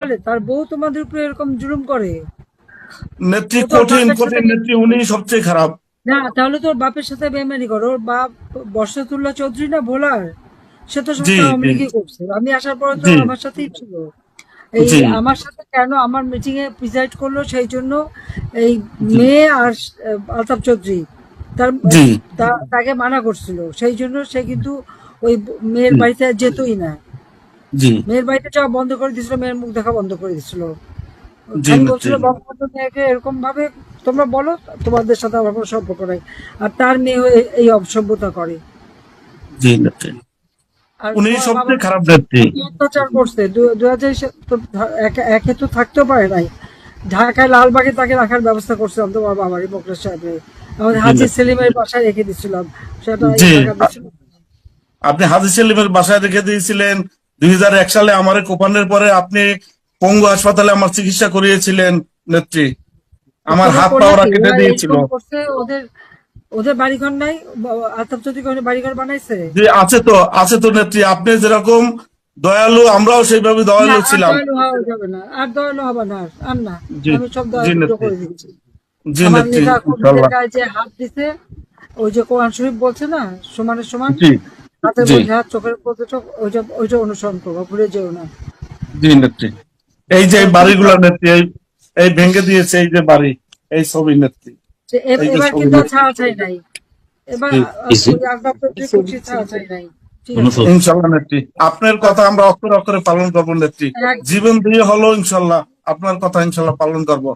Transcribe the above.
বলে তার বউ তোমাদের উপরে এরকম জুলুম করে? নেত্রী ও তোর কঠিন বাপের সাথে কঠিন নেত্রী, উনি সবচেয়ে খারাপ। না, তাহলে তোর বাপের সাথে বেইমানি করো। ওর বাপ বর্ষাতুল্লাহ চৌধুরী না ভোলার, সে তো জি সবসময় আওয়ামী জি লীগই করছে। আমি আসার পরে তো জি আমার সাথেই ছিল। এই জি আমার সাথে কেন আমার মিটিং এ প্রিজাইড করলো সেই জন্য এই জি মেয়ে আর আলতাফ চৌধুরী তার জি তাকে মানা করছিল, সেই জন্য সে কিন্তু ওই মেয়ের জি বাড়িতে আর যেতই না। জি মেয়ের বাড়িতে যাওয়া বন্ধ করে দিছিল, মেয়ের মুখ দেখা বন্ধ করে দিছিল। জি খালি নেত্রী। বলছিল বঙ্গবন্ধু মেয়েকে এরকম ভাবে তোমরা বলো, তোমাদের সাথে আমার কোনো সম্পর্ক নাই। আর তার মেয়ে এই অসভ্যতা করে। জি নেত্রী, আর উনি তোমার বাবা সবচেয়ে খারাপ নেত্রী। কত অত্যাচার করছে। 2000 তো একে তো থাকতেও পারে নাই ঢাকায়, লালবাগে তাকে রাখার ব্যবস্থা করছিলাম তোমার বাবার মোকলেশ সাহেবের। আমাদের জি হাজি নেত্রী। সেলিমের বাসায় রেখে দিচ্ছিলাম, সেটা এই জি টাকা দিচ্ছিল। আপনি হাজী সেলিমের বাসায় রেখে দিয়েছিলেন। 2001 সালে আমার কোপানের পরে আপনি পঙ্গু হাসপাতালে আমার চিকিৎসা করিয়েছিলেন নেত্রী। আমার তোমরা হাত পা করলে ওরা কি, কেটে ওরা দিয়েছিল। এইরকম করছে? ওদের ওদের বাড়িঘর নাই? আলতাফ চৌধুরী কোনো বাড়িঘর বানাইছে? যে আছে তো, আছে তো নেত্রী, আপনি যেরকম দয়ালু আমরাও সেইভাবে না, দয়ালু আর ছিলাম। দয়ালু হওয়া যাবে না, আর দয়ালু হবে না, আর না। জি আমি সব জি দয়ালু নেত্রী। করে দিচ্ছি। জি আমার নেত্রী, নেতা কর্মীদের ইনশাল্লাহ। গায়ে যে হাত দিছে, ওই যে কোরআন শরীফ বলছে না, সমানে সমান, জি হাতের জি মধ্যে হাত, চোখের মধ্যে চোখ, ওইটা অনুসরণ করবো, ভুলে যেও না। জি নেত্রী। এই যে এই কারণ তুমি বাড়িগুলো নেত্রী, এই এই ভেঙে দিয়েছে, এই যে বাড়ি, এই ছবি নেত্রী, এই যে এবার ছবি কিন্তু আর নেত্রী। ছাড়াছাড়ি নাই। এবার জি ওই আলতাফ চৌধুরী খুশি, ছাড়াছাড়ি নাই। ঠিক আছে? ইনশাল্লাহ নেত্রী, আপনার কথা আমরা অক্ষরে অক্ষরে পালন করবো নেত্রী। একদম। জীবন দিয়ে হলো ইনশাল্লাহ আপনার কথা ইনশাল্লাহ পালন করবো।